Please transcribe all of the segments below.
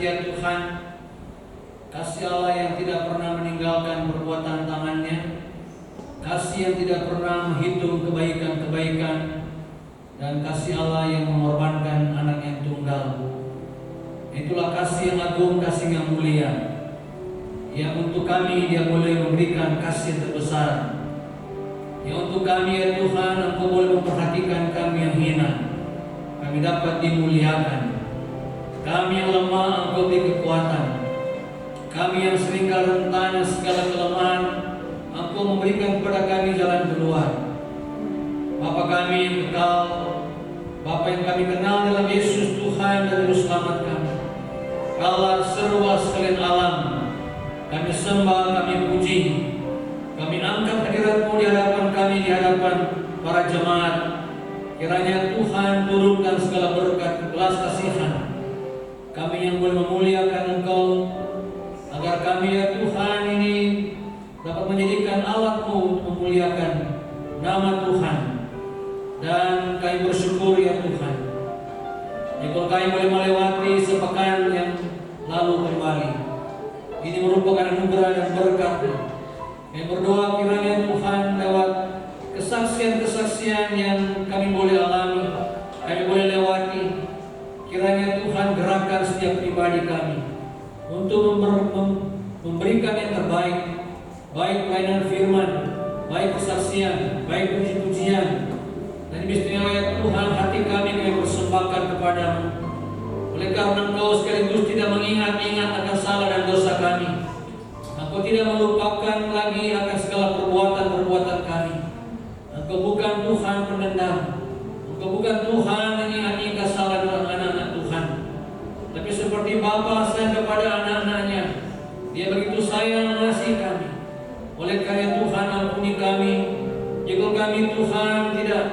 setia Tuhan, kasih Allah yang tidak pernah meninggalkan perbuatan tangannya, kasih yang tidak pernah menghitung kebaikan-kebaikan, dan kasih Allah yang mengorbankan anak yang tunggal. Itulah kasih yang agung, kasih yang mulia, yang untuk kami Dia boleh memberikan kasih yang terbesar. Yang untuk kami ya Tuhan, Engkau boleh memperhatikan kami yang hina, kami dapat dimuliakan. Kami yang lemah, Engkau beri kekuatan. Kami yang seringkali rentan segala kelemahan, Engkau memberikan kepada kami jalan keluar. Bapa kami yang kekal, Bapa yang kami kenal dalam Yesus Tuhan dan Juru Selamat kami, Allah seruas sekalian alam, kami sembah, kami puji, kami angkat hadirat-Mu di hadapan kami, di hadapan para jemaat. Kiranya Tuhan turunkan segala berkat, belas kasihan, kami yang boleh memuliakan Engkau, agar kami ya Tuhan ini dapat menjadikan alat-Mu untuk memuliakan nama Tuhan. Dan kami bersyukur ya Tuhan, jika kami boleh melewati sepekan yang lalu kembali, ini merupakan anugerah dan berkat. Kami berdoa kiranya Tuhan lewat kesaksian-kesaksian yang kami boleh alami, kami boleh lewati, kiranya Tuhan gerakkan setiap pribadi kami untuk memberikan yang terbaik, baik pelayanan firman, baik kesaksian, baik puji-pujian. Dan istimewa ya Tuhan, hati kami persembahkan kepadamu. Oleh karena Engkau sekaligus tidak mengingat-ingat akan salah dan dosa kami, Engkau tidak melupakan lagi akan segala perbuatan-perbuatan kami. Engkau bukan Tuhan pendendam, Engkau bukan Tuhan yang ingat-ingat salah dalam anak-anak Tuhan. Tapi seperti Bapa sayang kepada anak-anaknya, Dia begitu sayang mengasihi kami. Oleh karena Tuhan, ampuni kami jika kami Tuhan tidak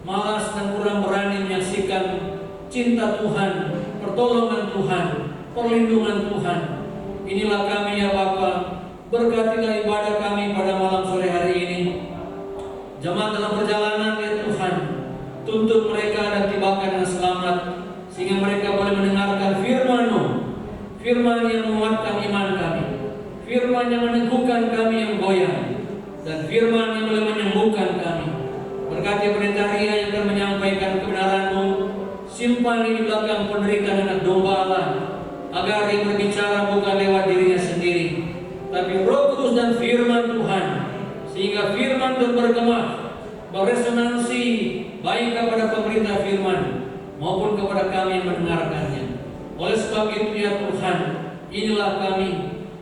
malas dan kurang berani menyaksikan cinta Tuhan, pertolongan Tuhan, perlindungan Tuhan. Inilah kami ya Bapa, berkatilah ibadah kami pada malam sore hari ini. Jemaat dalam perjalanan ya Tuhan, tuntut mereka dan tibakan dengan selamat, sehingga mereka boleh mendengarkan firman-Mu, firman yang menguatkan iman kami, firman yang meneguhkan kami yang goyah, dan firman yang boleh menyembuhkan kami. Berkati pendeta Ria yang akan menyampaikan kebenaran-Mu, simpan di belakang penderitaan anak domba Allah, agar yang berbicara bukan lewat dirinya sendiri, tapi Roh Kudus dan firman Tuhan, sehingga firman itu bergema, beresonansi baik kepada pemerintah firman maupun kepada kami yang mendengarkannya. Oleh sebab itu ya Tuhan, inilah kami,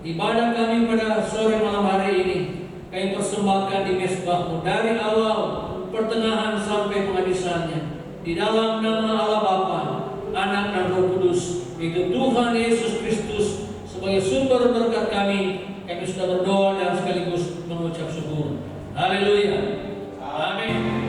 ibadah kami pada sore malam hari ini, kami persembahkan di mezbah-Mu dari awal, pertengahan sampai penghabisannya, di dalam nama Allah Bapa, Anak dan Roh Kudus, itu Tuhan Yesus Kristus sebagai sumber berkat kami sudah berdoa dan sekaligus mengucap syukur. Haleluya. Amin.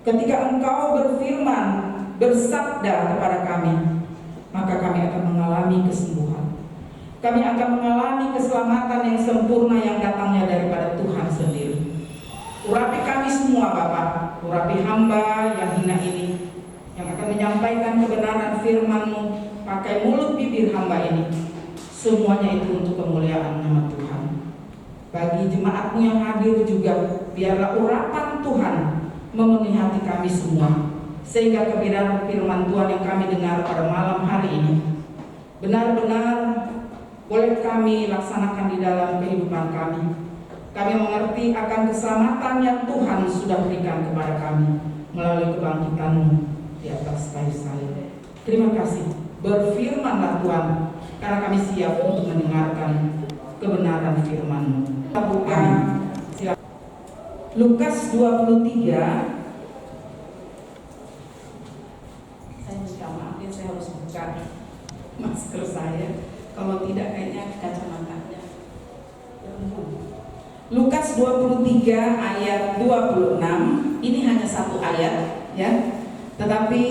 Ketika Engkau berfirman, bersabda kepada kami, maka kami akan mengalami kesembuhan. Kami akan mengalami keselamatan yang sempurna yang datangnya daripada Tuhan sendiri. Urapi kami semua Bapa, urapi hamba yang hina ini, yang akan menyampaikan kebenaran firman-Mu pakai mulut bibir hamba ini. Semuanya itu untuk kemuliaan nama Tuhan. Bagi jemaat-Mu yang hadir juga, biarlah urapan Tuhan memenuhi hati kami semua, sehingga kebenaran firman Tuhan yang kami dengar pada malam hari ini benar-benar boleh kami laksanakan di dalam kehidupan kami. Kami mengerti akan keselamatan yang Tuhan sudah berikan kepada kami melalui kebangkitan-Mu di atas kayu salib. Terima kasih. Berfirmanlah Tuhan, karena kami siap untuk mendengarkan kebenaran firman-Mu. Kita buka Lukas 23. Saya minta maaf ya, saya harus buka masker saya. Kalau tidak kayaknya kacamatanya. Lukas 23 ayat 26. Ini hanya satu ayat ya. Tetapi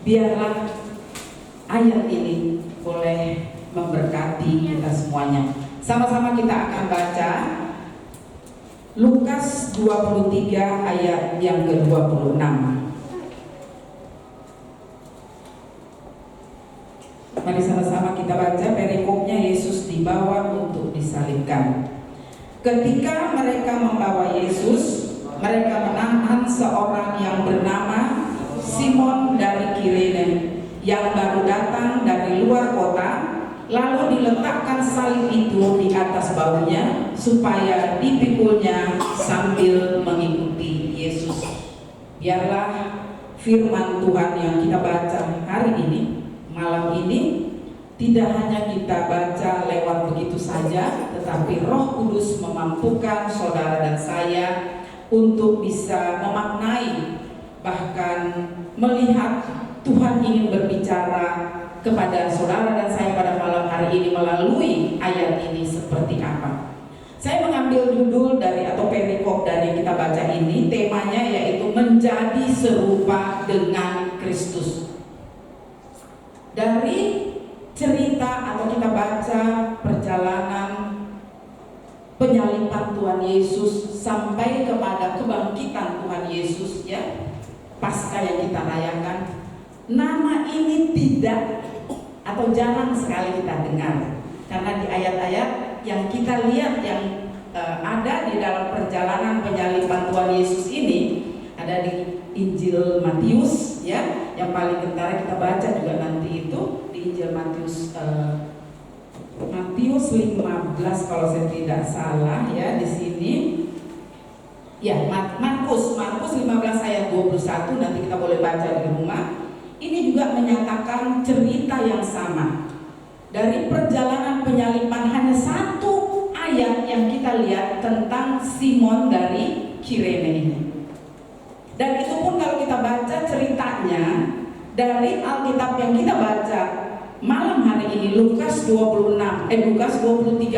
biarlah ayat ini boleh memberkati kita semuanya. Sama-sama kita akan baca Lukas 23 ayat yang ke-26. Mari sama-sama kita baca perikopnya. Yesus dibawa untuk disalibkan. Ketika mereka membawa Yesus, mereka menahan seorang yang bernama Simon dari Kirene, yang baru datang dari luar kota. Lalu diletakkan salib itu di atas bahunya, supaya dipikulnya sambil mengikuti Yesus. Biarlah firman Tuhan yang kita baca hari ini, malam ini, tidak hanya kita baca lewat begitu saja, tetapi Roh Kudus memampukan saudara dan saya untuk bisa memaknai, bahkan melihat Tuhan ingin berbicara kepada saudara dan saya pada malam hari ini melalui ayat ini seperti apa. Saya mengambil judul dari atau perikop dari yang kita baca ini, temanya yaitu menjadi serupa dengan Kristus. Dari cerita atau kita baca perjalanan penyaliban Tuhan Yesus sampai kepada kebangkitan Tuhan Yesus ya, pasca yang kita rayakan, nama ini tidak atau jarang sekali kita dengar, karena di ayat-ayat yang kita lihat yang ada di dalam perjalanan penyaliban Tuhan Yesus ini, ada di Injil Matius ya, yang paling kentara kita baca juga nanti itu di Injil Matius 15 kalau saya tidak salah ya, di sini ya, Markus 15 ayat 21, nanti kita boleh baca di rumah. Ini juga menyatakan cerita yang sama. Dari perjalanan penyaliban hanya satu ayat yang kita lihat tentang Simon dari Kirene ini. Dan itu pun kalau kita baca ceritanya dari Alkitab yang kita baca malam hari ini, Lukas 23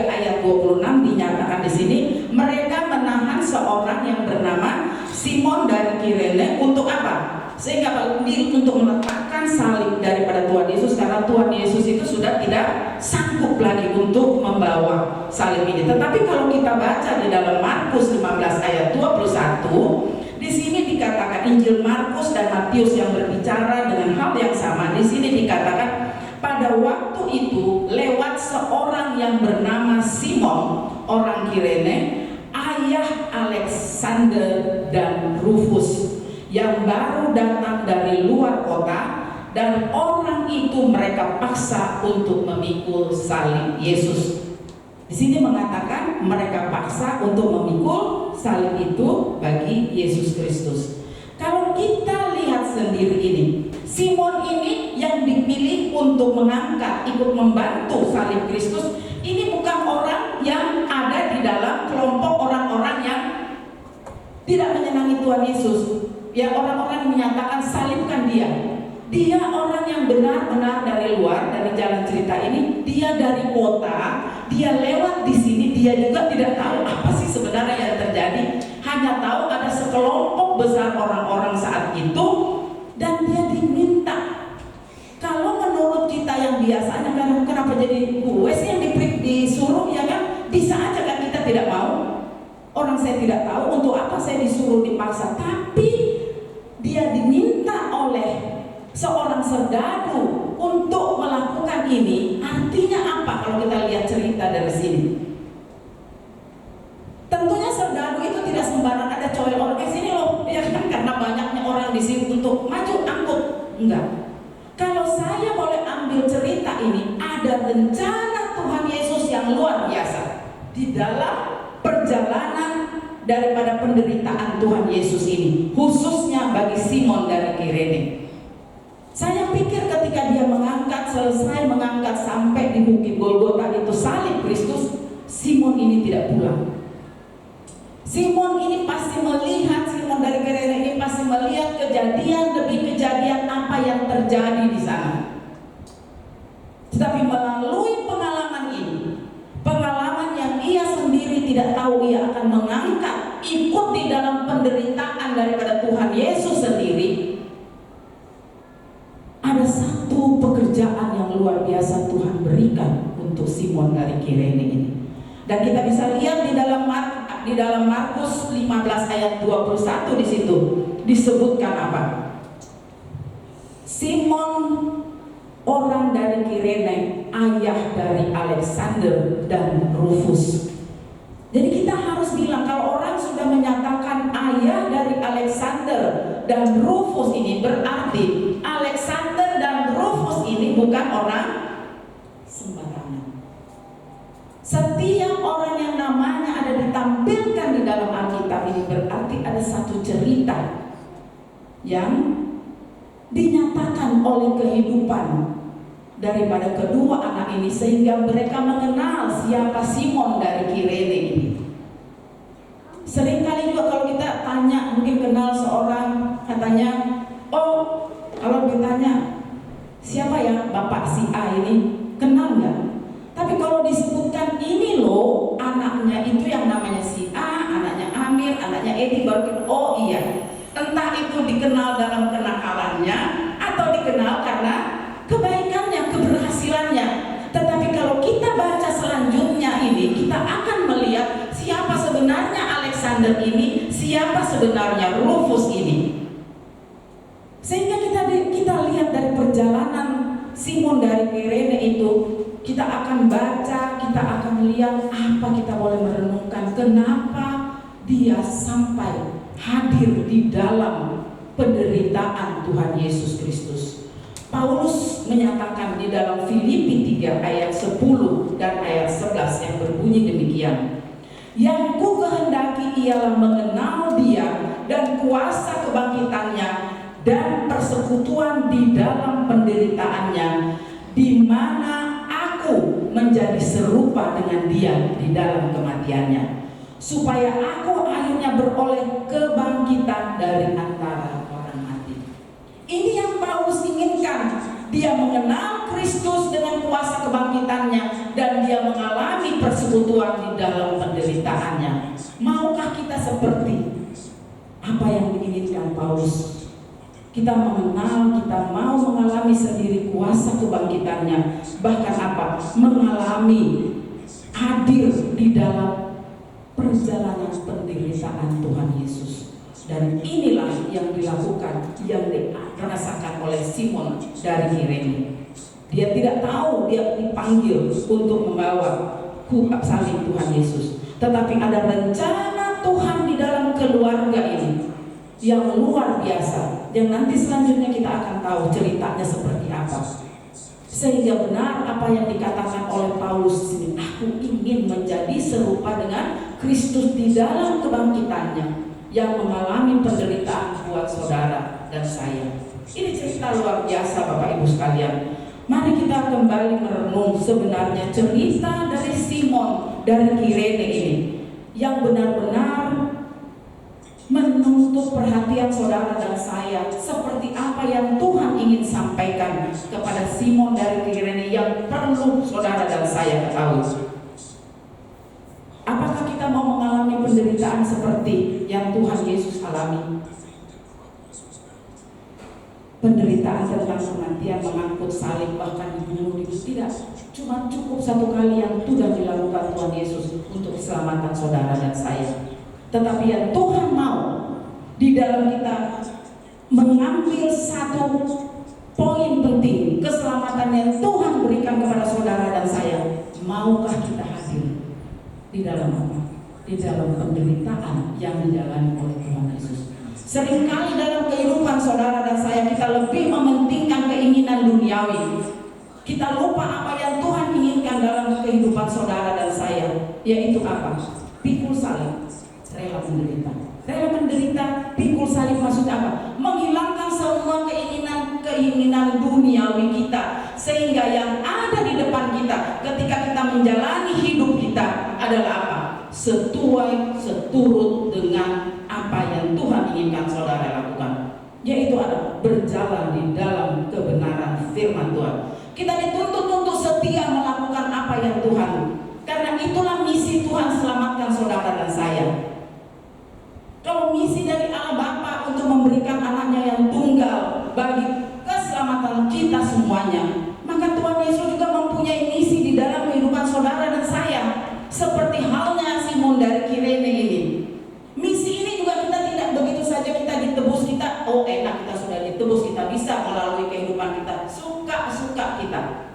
ayat 26 dinyatakan di sini, mereka menahan seorang yang bernama Simon dari Kirene untuk apa? Sehingga untuk meletakkan salib daripada Tuhan Yesus, karena Tuhan Yesus itu sudah tidak sanggup lagi untuk membawa salib ini. Tetapi kalau kita baca di dalam Markus 15 ayat 21, di sini dikatakan, Injil Markus dan Matius yang berbicara dengan hal yang sama. Di sini dikatakan pada waktu itu lewat seorang yang bernama Simon orang Kirene, ayah Alexander dan Rufus, yang baru datang dari luar kota, dan orang itu mereka paksa untuk memikul salib Yesus. Di sini mengatakan mereka paksa untuk memikul salib itu bagi Yesus Kristus. Kalau kita lihat sendiri ini, Simon ini yang dipilih untuk mengangkat, ikut membantu salib Kristus, ini bukan orang yang ada di dalam kelompok orang-orang yang tidak menyenangi Tuhan Yesus. Ya, orang-orang menyatakan salibkan dia. Dia orang yang benar-benar dari luar, dari jalan cerita ini, dia dari kota, dia lewat di sini, dia juga tidak tahu apa sih sebenarnya yang terjadi. hanya tahu ada sekelompok besar orang-orang saat itu, dan dia diminta. Kalau menurut kita yang biasanya kan, kenapa jadi gue sih yang disuruh, ya kan? Bisa aja kan kita tidak mau. Orang saya tidak tahu untuk apa saya disuruh dipaksa, tapi dia diminta oleh seorang serdadu untuk melakukan ini. Artinya apa kalau kita lihat cerita dari sini? Tentunya serdadu itu tidak sembarangan ada coel orang sini loh, ya kan, karena banyaknya orang di sini untuk maju angkut. Enggak. Kalau saya boleh ambil cerita ini, ada rencana Tuhan Yesus yang luar biasa di dalam perjalanan daripada penderitaan Tuhan Yesus ini, khususnya bagi Simon dari Kirene. Saya pikir ketika dia selesai mengangkat sampai di Bukit Golgota itu salib Kristus, Simon ini tidak pulang. Simon ini pasti melihat, Simon dari Kirene ini pasti melihat kejadian demi kejadian apa yang terjadi di sana. Tetapi melalui pengalaman ini, pengalaman yang ia sendiri tidak tahu ia akan mengangkat, ikut di dalam penderitaan daripada Tuhan Yesus sendiri, ada satu pekerjaan yang luar biasa Tuhan berikan untuk Simon dari Kirene ini. Dan kita bisa lihat di dalam Markus 15 ayat 21 di situ disebutkan apa? Simon, orang dari Kirene, ayah dari Alexander dan Rufus. Jadi kita harus bilang, kalau orang sudah menyatakan ayah dari Alexander dan Rufus, ini berarti Alexander dan Rufus ini bukan orang sembarangan. Setiap orang yang namanya ada ditampilkan di dalam Alkitab ini berarti ada satu cerita yang dinyatakan oleh kehidupan daripada kedua anak ini, sehingga mereka mengenal siapa Simon dari Kirene ini. Seringkali juga kalau kita tanya, mungkin kenal seorang, katanya, oh, kalau ditanya siapa ya Bapak si A ini, kenal nggak? Tapi kalau disebutkan ini loh anaknya itu yang namanya si A, anaknya Amir, anaknya Edi, baru oh iya. Entah itu dikenal dalam kenakalannya atau dikenal karena kebaikannya, keberhasilannya. Tetapi kalau kita baca selanjutnya ini, kita akan melihat siapa sebenarnya Alexander ini, siapa sebenarnya Rufus ini. Sehingga kita lihat dari perjalanan Simon dari Kirene itu, kita akan baca, kita akan lihat apa kita boleh merenungkan, kenapa dia sampai hadir di dalam penderitaan Tuhan Yesus Kristus. Paulus menyatakan di dalam Filipi 3 ayat 10 dan ayat 11 yang berbunyi demikian. Yang ku kehendaki ialah mengenal dia dan kuasa kebangkitannya dan persekutuan di dalam penderitaannya, di mana aku menjadi serupa dengan dia di dalam kematiannya, supaya aku akhirnya beroleh kebangkitan dari antara orang mati. Ini yang Paulus inginkan. Dia mengenal Kristus dengan kuasa kebangkitannya dan dia mengalami persekutuan di dalam penderitaannya. Maukah kita seperti apa yang diinginkan Paulus? Kita mengenal, kita mau mengalami sendiri kuasa kebangkitannya. Bahkan apa? Mengalami hadir di dalam perjalanan penderitaan Tuhan Yesus. Dan inilah yang dilakukan, yang dirasakan oleh Simon dari Kirene. Dia tidak tahu dia dipanggil untuk membawa salib Tuhan Yesus, tetapi ada rencana Tuhan di dalam keluarga ini yang luar biasa, yang nanti selanjutnya kita akan tahu ceritanya seperti apa. Sehingga benar apa yang dikatakan oleh Paulus ini, aku ingin menjadi serupa dengan Kristus di dalam kebangkitannya, yang mengalami penderitaan buat saudara dan saya. Ini cerita luar biasa Bapak Ibu sekalian. Mari kita kembali merenung sebenarnya cerita dari Simon dari Kirene ini, yang benar-benar menuntut perhatian saudara dan saya, seperti apa yang Tuhan ingin sampaikan kepada Simon dari Kirene yang perlu saudara dan saya ketahui. Apakah kita mau mengalami penderitaan seperti yang Tuhan Yesus alami. Penderitaan tentang kematian, mengangkut salib, bahkan dibunuh, tidak cuma cukup satu kali yang sudah dilakukan Tuhan Yesus untuk keselamatan saudara dan saya. Tetapi yang Tuhan mau di dalam kita mengambil satu poin penting, keselamatan yang Tuhan berikan kepada saudara dan saya. Maukah kita hadir di dalam apa? Di dalam penderitaan yang dijalani oleh Tuhan Yesus. Seringkali dalam kehidupan saudara dan saya kita lebih mementingkan keinginan duniawi. Kita lupa apa yang Tuhan inginkan dalam kehidupan saudara dan saya, yaitu apa? Pikul salib, rela menderita. Rela menderita, pikul salib maksudnya apa? Menghilangkan semua keinginan duniawi kita, sehingga yang ada di depan kita ketika kita menjalani hidup kita adalah apa? Seturut dengan apa yang Tuhan inginkan saudara lakukan, yaitu adalah berjalan di dalam kebenaran firman Tuhan. Kita dituntut untuk setia melakukan apa yang Tuhan, karena itulah misi Tuhan selamatkan saudara dan saya. Kalau misi dari Allah Bapa untuk memberikan anaknya yang tunggal bagi keselamatan kita semuanya, maka Tuhan Yesus juga mempunyai misi di dalam kehidupan saudara dan saya. Seperti halnya Simon dari Kirene ini. Misi ini juga kita tidak begitu saja kita ditebus, kita enak, kita sudah ditebus, kita bisa melalui kehidupan kita suka-suka kita.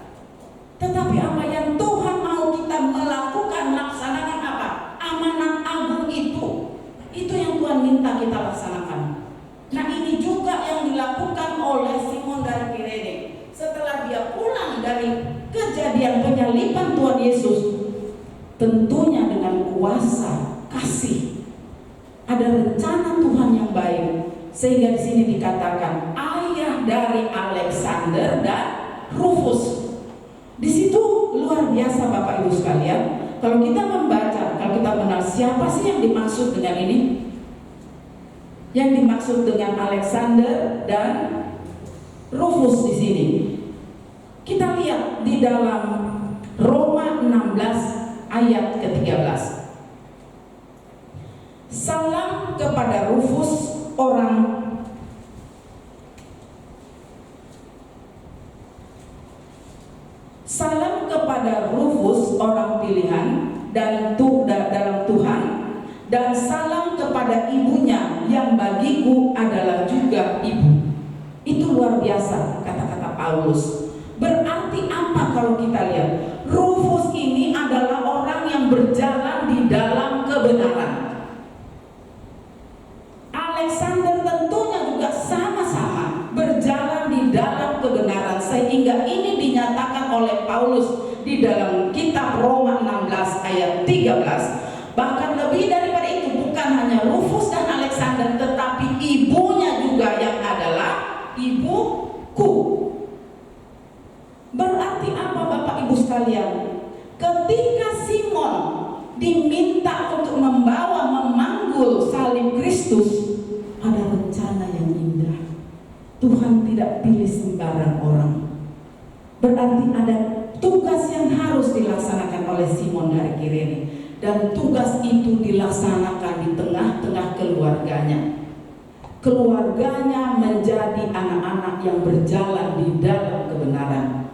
Tetapi apa yang Tuhan mau kita melakukan, laksanakan apa? Amanat agung itu yang Tuhan minta kita laksanakan. Nah, ini juga yang dilakukan oleh Simon dari Kirene. Setelah dia pulang dari kejadian penyaliban Tuhan Yesus, tentunya dengan kuasa kasih, ada rencana Tuhan yang baik, sehingga di sini dikatakan ayah dari Alexander dan Rufus. Di situ luar biasa Bapak Ibu sekalian. Kalau kita membaca, kalau kita mengenal siapa sih yang dimaksud dengan ini? Yang dimaksud dengan Alexander dan Rufus di sini. Kita lihat di dalam Roma 16 ayat ke-13. Salam kepada Rufus orang pilihan dan dalam Tuhan, dan salam kepada ibunya yang bagiku adalah juga ibu. Itu luar biasa kata-kata Paulus. Berarti apa kalau kita lihat? Rufus ini adalah orang yang berjalan di dalam kebenaran. Alexander tentunya juga sama-sama berjalan di dalam kebenaran, sehingga ini dinyatakan oleh Paulus di dalam kitab Roma 16 ayat 13. Bahkan lebih daripada itu, bukan hanya Rufus dan Alexander, tetapi ibunya juga yang adalah ibuku. Berarti apa Bapak Ibu sekalian? Ketika Simon diminta untuk memanggul salib Kristus, ada rencana yang indah. Tuhan tidak pilih sembarang orang. Berarti ada tugas yang harus dilaksanakan oleh Simon dari Kirene, dan tugas itu dilaksanakan di tengah-tengah keluarganya. Keluarganya menjadi anak-anak yang berjalan di dalam kebenaran.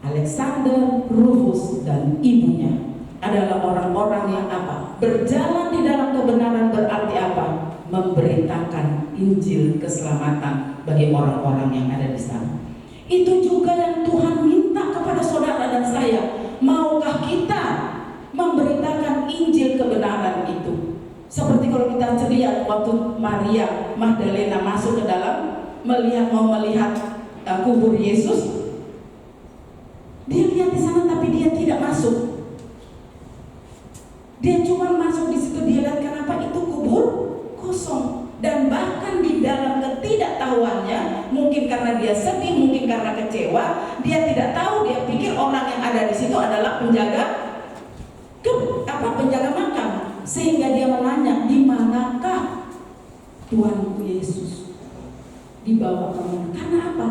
Alexander, Rufus, dan ibunya adalah orang-orang yang apa? Berjalan di dalam kebenaran. Berarti apa? Memberitakan Injil keselamatan bagi orang-orang yang ada di sana. Itu juga yang Tuhan minta kepada saudara dan saya. Maukah kita memberitakan Injil kebenaran itu? Seperti kalau kita lihat waktu Maria Magdalena masuk ke dalam mau melihat kubur Yesus. Dia lihat di sana tapi dia tidak masuk. Dia cuma masuk di situ, dia lihat kenapa itu kubur kosong. Dan bahkan di dalam ketidaktahuannya, mungkin karena dia sedih, mungkin karena kecewa, dia tidak tahu, dia pikir orang yang ada di situ adalah penjaga makam. Sehingga dia menanya, di manakah Tuhan Yesus? Dibawa ke mana? Karena apa?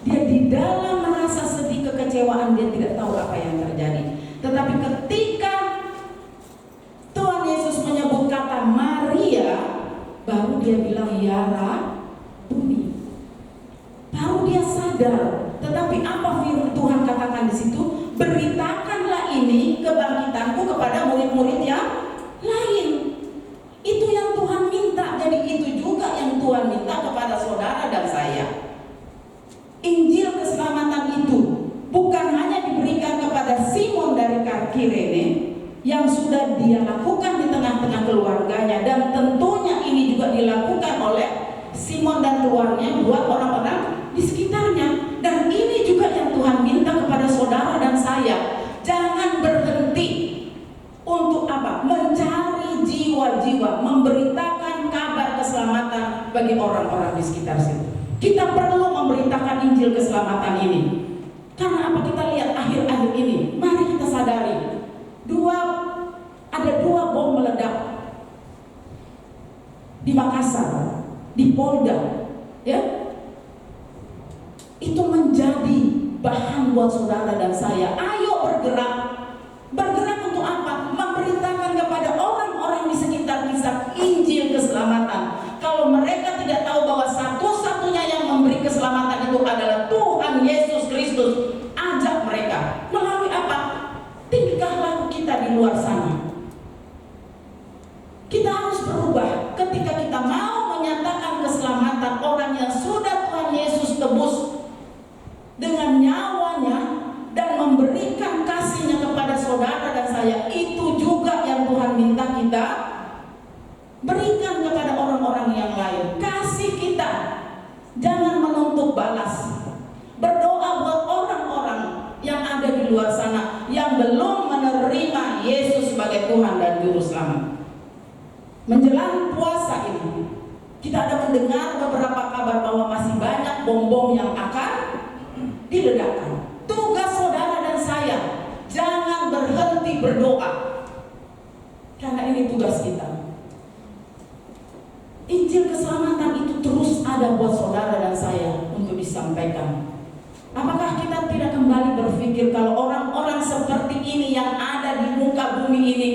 Dia di dalam merasa sedih, kekecewaan, dia tidak tahu apa yang terjadi. Tetapi ketika Tuhan Yesus menyebut kata Maria, dia bilang, ya Rabuni. Baru dia sadar. Tetapi apa firman Tuhan katakan di situ? Beritakanlah ini kebangkitanku kepada murid-murid yang lain. Itu yang Tuhan minta. Jadi itu juga yang Tuhan minta kepada saudara dan saya. Injil keselamatan itu bukan hanya diberikan kepada Simon dari Kirene yang sudah dia lakukan di tengah-tengah keluarganya, dan tentunya ini juga dilakukan oleh Simon dan keluarganya buat orang-orang di sekitarnya. Dan ini juga yang Tuhan minta kepada saudara dan saya. Jangan berhenti untuk apa? Mencari jiwa-jiwa, memberitakan kabar keselamatan bagi orang-orang di sekitar situ. Kita perlu memberitakan Injil keselamatan ini. Karena apa? Kita lihat akhir-akhir ini, mari kita sadari, ada dua bom meledak di Makassar, di Polda, ya. Itu menjadi bahan buat saudara dan saya. Ayo bergerak. Bergerak untuk apa? Memberitakan kepada orang-orang di sekitar kita Injil keselamatan. Kalau mereka tidak tahu bahwa satu-satunya yang memberi keselamatan itu adalah Tuhan Yesus Kristus, ajak mereka. Melalui apa? Tingkah laku kita di luar sana. Kita harus berubah ketika kita mau menyatakan keselamatan orang yang sudah Tuhan Yesus tebus dengan nyawanya dan memberikan kasihnya kepada saudara dan saya. Itu juga yang Tuhan minta kita berikan kepada orang-orang yang lain. Kasih kita, jangan menuntut balas. Berdoa buat orang-orang yang ada di luar sana yang belum menerima Yesus sebagai Tuhan dan Juru Selamat. Menjelang puasa ini, kita ada mendengar beberapa kabar bahwa masih banyak bom-bom yang akan diledakkan. Tugas saudara dan saya, jangan berhenti berdoa, karena ini tugas kita. Injil keselamatan itu terus ada buat saudara dan saya untuk disampaikan. Apakah kita tidak kembali berpikir kalau orang-orang seperti ini yang ada di muka bumi ini,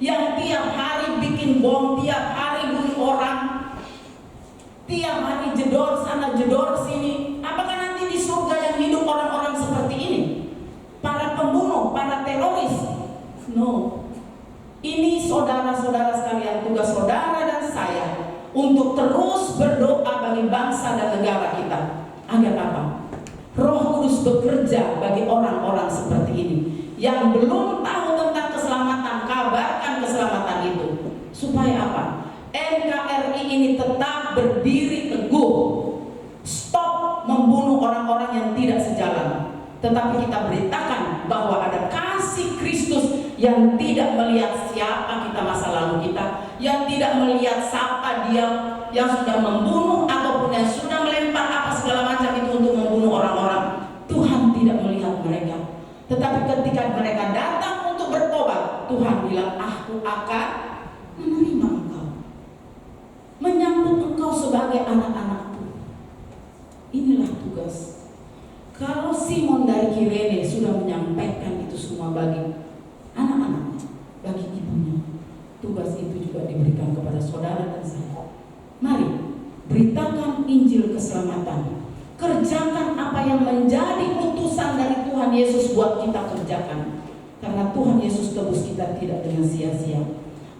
yang tiap hari bikin bom, tiap hari bunuh orang, tiap hari jedor sana jedor sini, apakah nanti di surga yang hidup orang-orang seperti ini? Para pembunuh, para teroris? No. Ini saudara-saudara sekalian, tugas saudara dan saya untuk terus berdoa bagi bangsa dan negara kita. Agar apa? Roh Kudus bekerja bagi orang-orang seperti ini yang belum tahu tentang keselamatan, kabarkan keselamatan itu. Supaya apa? NKRI ini tetap berdiri teguh. Stop membunuh orang-orang yang tidak sejalan. Tetapi kita beritakan bahwa ada kasih Kristus yang tidak melihat siapa kita masa lalu kita, yang tidak melihat siapa dia yang sudah membunuh ataupun yang sudah melempar apa segala macam itu untuk membunuh orang-orang. Tuhan tidak melihat mereka. Tetapi ketika mereka datang untuk bertobat, Tuhan bilang, aku akan menerima engkau, menyambut engkau sebagai anak-anakku. Inilah tugas. Kalau Simon dari Kirene sudah menyampaikan itu semua bagi anak-anaknya, bagi ibunya, tugas itu juga diberikan kepada saudara dan saya. Mari beritakan Injil keselamatan. Kerjakan apa yang menjadi utusan dari Tuhan Yesus buat kita kerjakan. Karena Tuhan Yesus tebus kita tidak dengan sia-sia.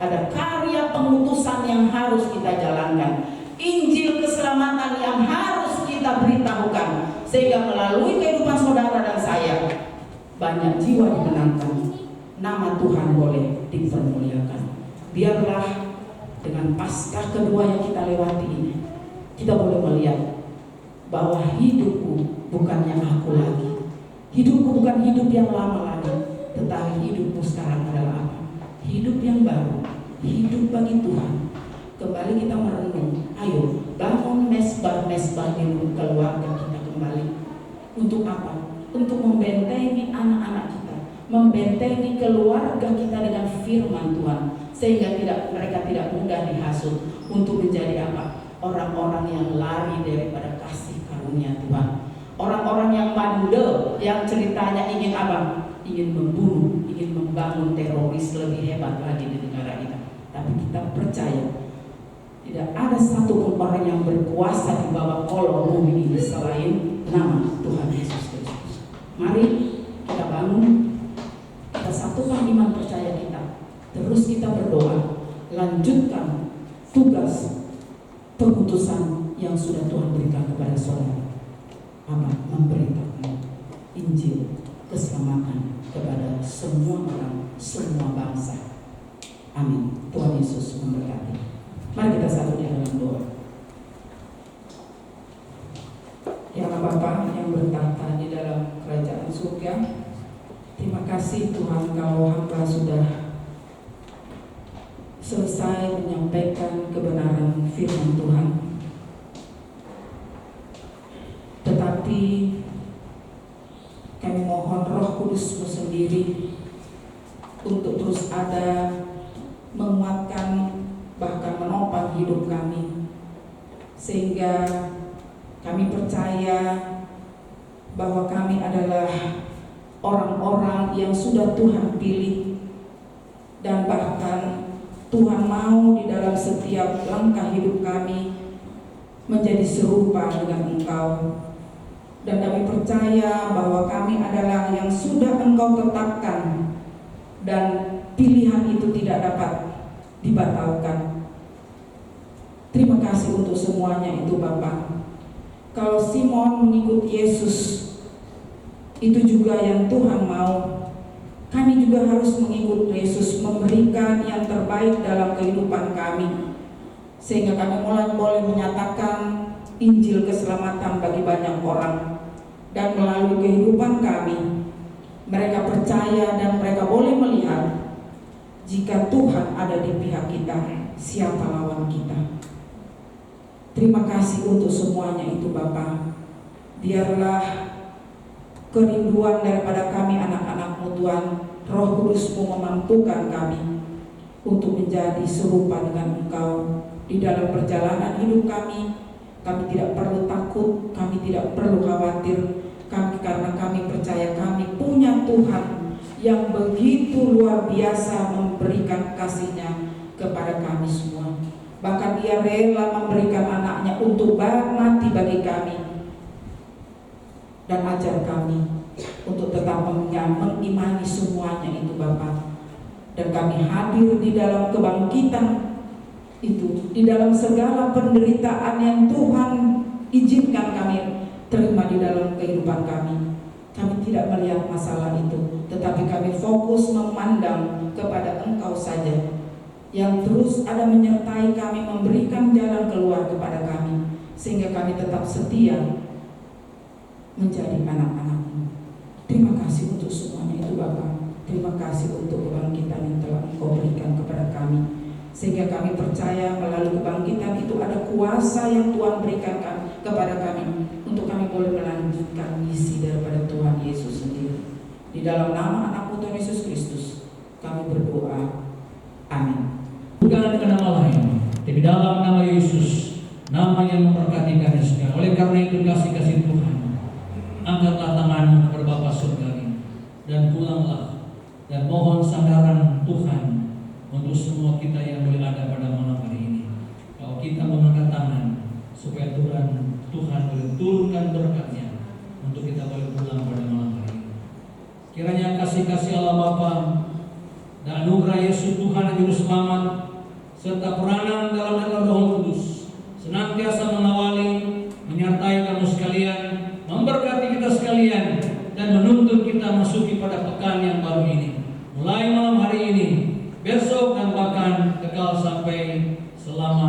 Ada karya pengutusan yang harus kita jalankan. Injil keselamatan yang harus kita beritahukan. Sehingga melalui kehidupan saudara dan saya, banyak jiwa dimenangkan. Nama Tuhan boleh dipermuliakan. Biarlah dengan Paskah kedua yang kita lewati ini, kita boleh melihat bahwa hidupku bukannya aku lagi. Hidupku bukan hidup yang lama lagi, tetapi hidupku sekarang adalah apa? Hidup yang baru, hidup bagi Tuhan. Kembali kita merenung. Ayo bangun mesbah-mesbah di keluarga kita kembali. Untuk apa? Untuk membentengi anak-anak kita, membentengi keluarga kita dengan firman Tuhan, sehingga mereka tidak mudah dihasut untuk menjadi apa? Orang-orang yang lari daripada kasih karunia Tuhan. Orang-orang yang bandel, yang ceritanya ingin apa? Ingin membunuh, ingin membangun teroris lebih hebat lagi di negara kita. Tapi kita percaya, Tidak ada satupun orang yang berkuasa di bawah kolong bumi ini selain nama Tuhan Yesus Kristus. Mari kita bangun, kita satukan iman percaya kita, terus kita berdoa, lanjutkan tugas pengutusan yang sudah Tuhan berikan kepada saudara. Apa? Memberitakan Injil keselamatan kepada semua orang, semua bangsa. Amin. Tuhan Yesus memberkati. Mari kita satu di dalam doa. Ya Allah Bapa yang bertata di dalam kerajaan surga, terima kasih Tuhan kalau hamba sudah selesai menyampaikan kebenaran firman Tuhan. Tetapi kami mohon Roh Kudus-Mu sendiri untuk terus ada, menguatkan, bahkan menopang hidup kami, sehingga kami percaya bahwa kami adalah orang-orang yang sudah Tuhan pilih, dan bahkan Tuhan mau di dalam setiap langkah hidup kami menjadi serupa dengan Engkau. Dan kami percaya bahwa kami adalah yang sudah Engkau tetapkan, dan pilihan itu tidak dapat dibatalkan. Terima kasih untuk semuanya itu Bapak. Kalau Simon mengikut Yesus, itu juga yang Tuhan mau. Kami juga harus mengikut Yesus, memberikan yang terbaik dalam kehidupan kami, sehingga kami mulai boleh menyatakan Injil keselamatan bagi banyak orang. Dan melalui kehidupan kami, mereka percaya dan mereka boleh melihat, jika Tuhan ada di pihak kita, siapa lawan kita. Terima kasih untuk semuanya itu Bapa. Biarlah kerinduan daripada kami anak-anak-Mu Tuhan, Roh Kudus-Mu memampukan kami untuk menjadi serupa dengan Engkau di dalam perjalanan hidup kami. Kami tidak perlu takut, kami tidak perlu khawatir, karena kami percaya kami punya Tuhan yang begitu luar biasa memberikan kasih-Nya kepada kami semua. Bahkan Dia rela memberikan anaknya untuk mati bagi kami. Dan ajar kami untuk tetap mengimani semuanya itu Bapa. Dan kami hadir di dalam kebangkitan itu, di dalam segala penderitaan yang Tuhan izinkan kami terima di dalam kehidupan kami. Kami tidak melihat masalah itu, tetapi kami fokus memandang kepada Engkau saja, yang terus ada menyertai kami, memberikan jalan keluar kepada kami, sehingga kami tetap setia menjadi anak-anak-Mu. Terima kasih untuk semuanya itu Bapa. Terima kasih untuk kebangkitan yang telah Engkau berikan kepada kami, sehingga kami percaya melalui kebangkitan itu ada kuasa yang Tuhan berikan kepada kami, untuk kami boleh melanjutkan misi daripada Tuhan Yesus sendiri. Di dalam nama anak-Mu Tuhan Yesus Kristus kami berdoa. Amin. Bukan dengan nama lain, tapi dalam nama Yesus, nama yang memberkati kami sekalian. Oleh karena itu kasih-kasih Tuhan, angkatlah tanganmu kepada Bapa Surgawi dan pulanglah, dan mohon sandaran Tuhan untuk semua kita yang boleh ada pada malam hari ini. Kalau kita mengangkat tangan, supaya Tuhan boleh turunkan berkat-Nya untuk kita boleh pulang pada malam hari ini. Kiranya kasih-kasih Allah Bapa dan anugerah Yesus Tuhan yang Juru Selamat, serta peranan dalam nama Roh Kudus senantiasa mengawali, menyertai kamu sekalian, memberkati kita sekalian, dan menuntun kita masuki pada pekan yang baru ini. Mulai malam hari ini, besok, dan bahkan kekal sampai selama